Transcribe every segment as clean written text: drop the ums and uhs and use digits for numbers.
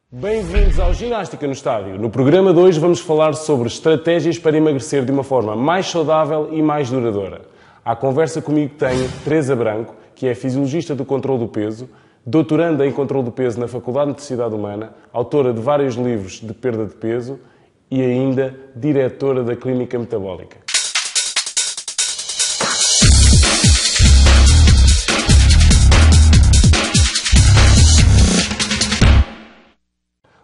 Bem-vindos ao Ginástica no Estádio. No programa de hoje vamos falar sobre estratégias para emagrecer de uma forma mais saudável e mais duradoura. À conversa comigo tenho Teresa Branco, que é fisiologista do controle do peso, doutoranda em controle do peso na Faculdade de Motricidade Humana, autora de vários livros de perda de peso e ainda diretora da Clínica Metabólica.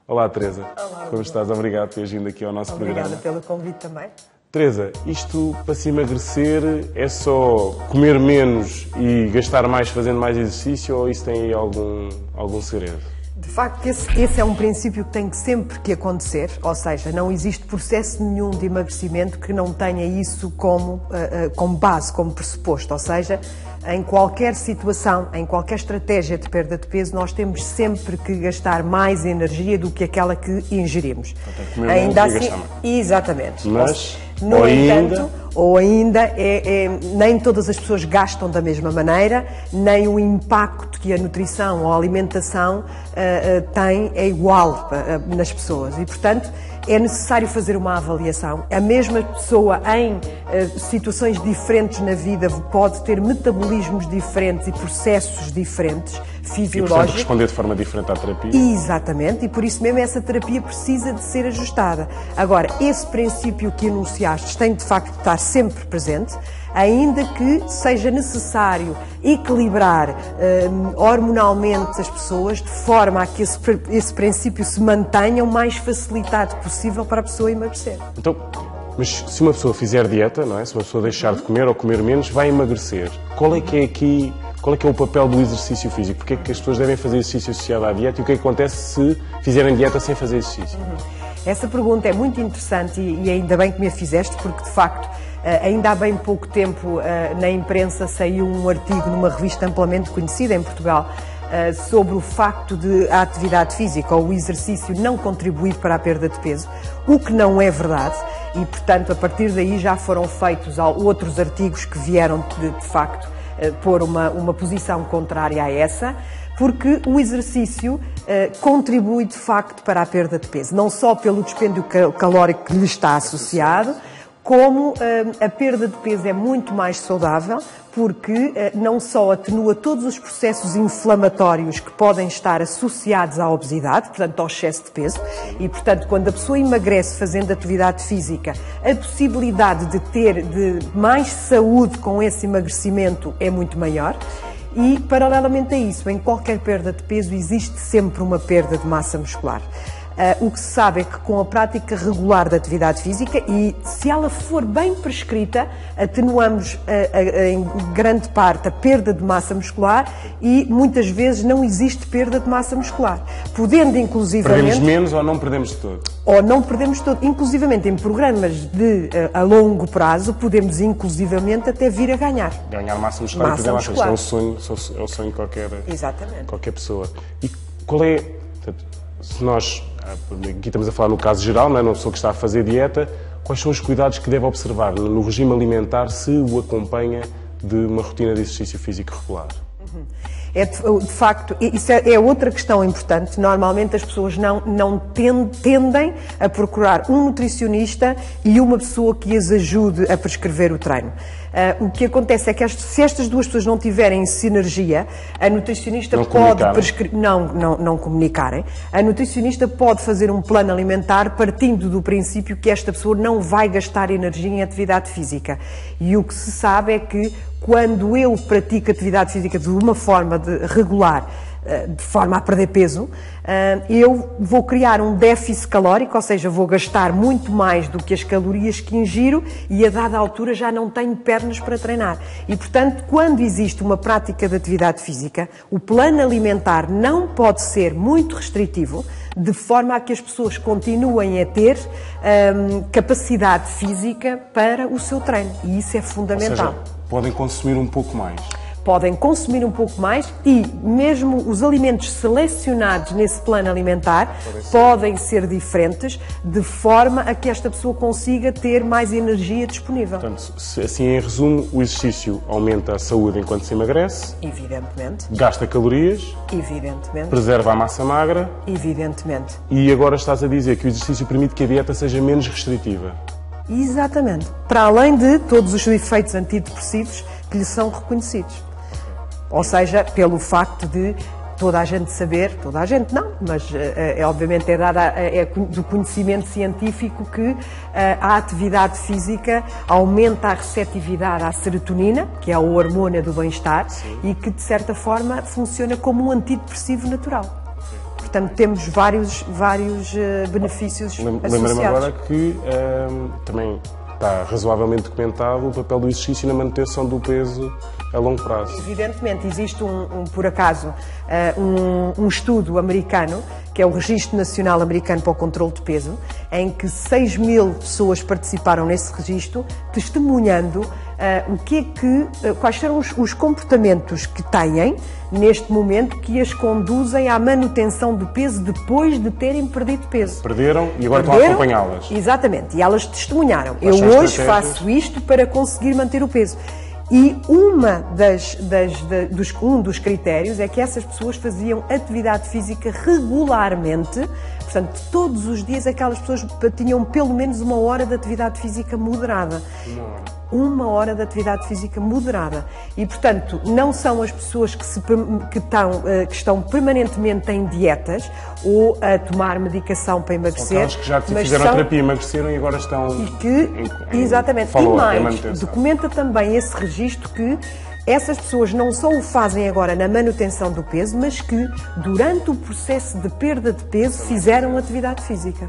Olá, Teresa. Olá, como estás? Obrigado por teres vindo aqui ao nosso programa. Obrigada pelo convite também. Teresa, isto para se emagrecer é só comer menos e gastar mais fazendo mais exercício ou isso tem aí algum segredo? De facto, esse é um princípio que tem sempre que acontecer, ou seja, não existe processo nenhum de emagrecimento que não tenha isso como base, como pressuposto, ou seja, em qualquer situação, em qualquer estratégia de perda de peso, nós temos sempre que gastar mais energia do que aquela que ingerimos. Então, ainda assim, exatamente. Mas, no entanto, nem todas as pessoas gastam da mesma maneira, nem o impacto que a nutrição ou a alimentação tem é igual nas pessoas e, portanto, é necessário fazer uma avaliação. A mesma pessoa em situações diferentes na vida pode ter metabolismos diferentes e processos diferentes, fisiológicos. E, portanto, responder de forma diferente à terapia. Exatamente, e por isso mesmo essa terapia precisa de ser ajustada. Agora, esse princípio que enunciaste tem de facto de estar sempre presente, ainda que seja necessário equilibrar hormonalmente as pessoas de forma a que esse princípio se mantenha o mais facilitado possível para a pessoa emagrecer. Então, mas se uma pessoa fizer dieta, não é? Se uma pessoa deixar de comer ou comer menos, vai emagrecer. Qual é que é o papel do exercício físico? Porque é que as pessoas devem fazer exercício associado à dieta e o que é que acontece se fizerem dieta sem fazer exercício? Essa pergunta é muito interessante e ainda bem que me a fizeste, porque de facto ainda há bem pouco tempo na imprensa saiu um artigo numa revista amplamente conhecida em Portugal sobre o facto de a atividade física ou o exercício não contribuir para a perda de peso, o que não é verdade e, portanto, a partir daí já foram feitos outros artigos que vieram de facto pôr uma posição contrária a essa, porque o exercício contribui de facto para a perda de peso, não só pelo dispêndio calórico que lhe está associado, como a perda de peso é muito mais saudável, porque não só atenua todos os processos inflamatórios que podem estar associados à obesidade, portanto ao excesso de peso, e portanto quando a pessoa emagrece fazendo atividade física, a possibilidade de ter mais saúde com esse emagrecimento é muito maior. E, paralelamente a isso, em qualquer perda de peso existe sempre uma perda de massa muscular. O que se sabe é que com a prática regular da atividade física, e se ela for bem prescrita, atenuamos em grande parte a perda de massa muscular e muitas vezes não existe perda de massa muscular. Podendo inclusivamente... Perdemos menos ou não perdemos de todo? Ou não perdemos de todo. Inclusivamente em programas a longo prazo, podemos inclusivamente até vir a ganhar. Ganhar massa muscular. Massa muscular. É o sonho de Exatamente. Qualquer pessoa. E qual é... Se nós, aqui estamos a falar no caso geral, não é? Uma pessoa que está a fazer dieta, quais são os cuidados que deve observar no regime alimentar se o acompanha de uma rotina de exercício físico regular? De facto, isso é outra questão importante. Normalmente as pessoas não tendem a procurar um nutricionista e uma pessoa que as ajude a prescrever o treino. O que acontece é que se estas duas pessoas não tiverem sinergia, a nutricionista pode prescrever... Não comunicarem. A nutricionista pode fazer um plano alimentar partindo do princípio que esta pessoa não vai gastar energia em atividade física. E o que se sabe é que quando eu pratico atividade física de uma forma regular, de forma a perder peso, eu vou criar um déficit calórico, ou seja, vou gastar muito mais do que as calorias que ingiro e a dada altura já não tenho pernas para treinar. E, portanto, quando existe uma prática de atividade física, o plano alimentar não pode ser muito restritivo, de forma a que as pessoas continuem a ter capacidade física para o seu treino. E isso é fundamental. Ou seja, podem consumir um pouco mais. podem consumir um pouco mais e mesmo os alimentos selecionados nesse plano alimentar podem ser diferentes, de forma a que esta pessoa consiga ter mais energia disponível. Portanto, assim em resumo, o exercício aumenta a saúde enquanto se emagrece, Evidentemente. gasta calorias, Evidentemente. preserva a massa magra Evidentemente. e agora estás a dizer que o exercício permite que a dieta seja menos restritiva. Exatamente. Para além de todos os efeitos antidepressivos que lhe são reconhecidos. Ou seja, pelo facto de toda a gente saber, toda a gente não, mas obviamente é do conhecimento científico que a atividade física aumenta a receptividade à serotonina, que é a hormona do bem-estar, e que de certa forma funciona como um antidepressivo natural. Portanto, temos vários benefícios associados. Lembra-me agora que também está razoavelmente documentado o papel do exercício na manutenção do peso a longo prazo. Evidentemente, existe por acaso, um estudo americano, que é o Registro Nacional Americano para o Controlo de Peso, em que 6.000 pessoas participaram nesse registro, testemunhando quais são os comportamentos que têm, neste momento, que as conduzem à manutenção do peso depois de terem perdido peso. Perderam e agora estão a acompanhá-las. Exatamente, e elas testemunharam. Quais Eu hoje faço isto para conseguir manter o peso. E um dos critérios é que essas pessoas faziam atividade física regularmente, portanto, todos os dias aquelas pessoas tinham pelo menos 1 hora de atividade física moderada. 1 hora de atividade física moderada. E, portanto, não são as pessoas que estão permanentemente em dietas ou a tomar medicação para emagrecer. São aquelas que já fizeram terapia, emagreceram e agora estão exatamente. E mais, documenta também esse registro que essas pessoas não só o fazem agora na manutenção do peso, mas que durante o processo de perda de peso fizeram atividade física.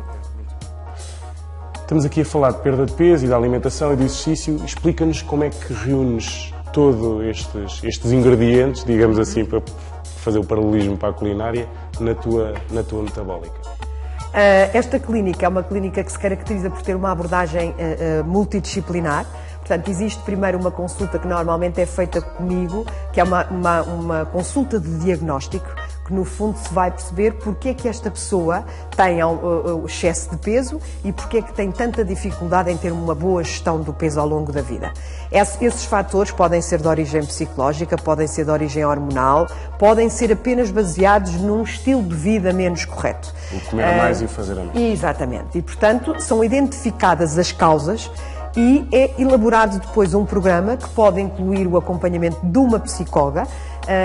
Estamos aqui a falar de perda de peso e da alimentação e do exercício. Explica-nos como é que reúnes todos estes ingredientes, digamos assim, para fazer o paralelismo para a culinária, na tua metabólica. Esta clínica é uma clínica que se caracteriza por ter uma abordagem multidisciplinar. Portanto, existe primeiro uma consulta que normalmente é feita comigo, que é uma consulta de diagnóstico, que no fundo se vai perceber porque é que esta pessoa tem o excesso de peso e porque é que tem tanta dificuldade em ter uma boa gestão do peso ao longo da vida. Esses fatores podem ser de origem psicológica, podem ser de origem hormonal, podem ser apenas baseados num estilo de vida menos correto. O comer mais e fazer a menos. Exatamente. E, portanto, são identificadas as causas e é elaborado depois um programa que pode incluir o acompanhamento de uma psicóloga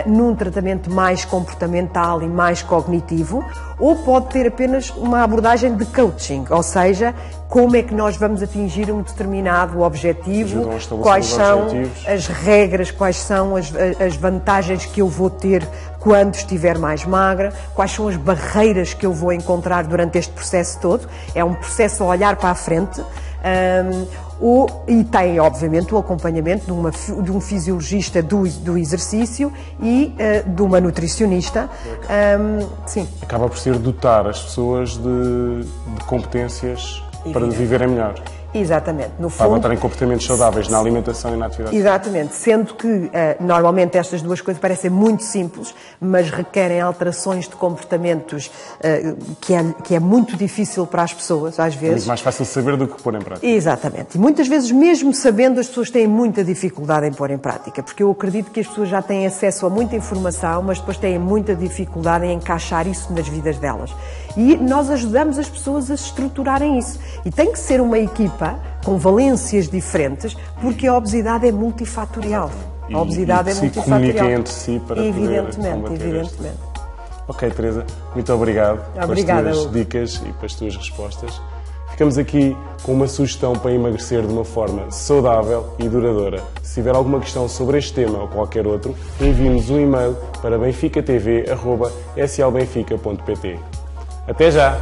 num tratamento mais comportamental e mais cognitivo, ou pode ter apenas uma abordagem de coaching, ou seja, como é que nós vamos atingir um determinado objetivo, quais são as regras, quais são as vantagens que eu vou ter quando estiver mais magra, quais são as barreiras que eu vou encontrar durante este processo todo. É um processo a olhar para a frente. E tem, obviamente, o acompanhamento de um fisiologista do exercício e de uma nutricionista. Sim. Acaba por ser dotar as pessoas de competências para viverem melhor. Exatamente. No para fundo, adotarem comportamentos saudáveis na alimentação e na atividade. Exatamente. Sendo que, normalmente, estas duas coisas parecem muito simples, mas requerem alterações de comportamentos que é muito difícil para as pessoas, às vezes. É muito mais fácil saber do que pôr em prática. Exatamente. E muitas vezes, mesmo sabendo, as pessoas têm muita dificuldade em pôr em prática, porque eu acredito que as pessoas já têm acesso a muita informação, mas depois têm muita dificuldade em encaixar isso nas vidas delas. E nós ajudamos as pessoas a estruturarem isso. E tem que ser uma equipa com valências diferentes, porque a obesidade é multifatorial. A obesidade é multifatorial. Se comuniquem entre si para evidentemente. Ok, Teresa, muito obrigado pelas tuas dicas e pelas tuas respostas. Ficamos aqui com uma sugestão para emagrecer de uma forma saudável e duradoura. Se tiver alguma questão sobre este tema ou qualquer outro, envie-nos um e-mail para benficatv@slbenfica.pt. Até já!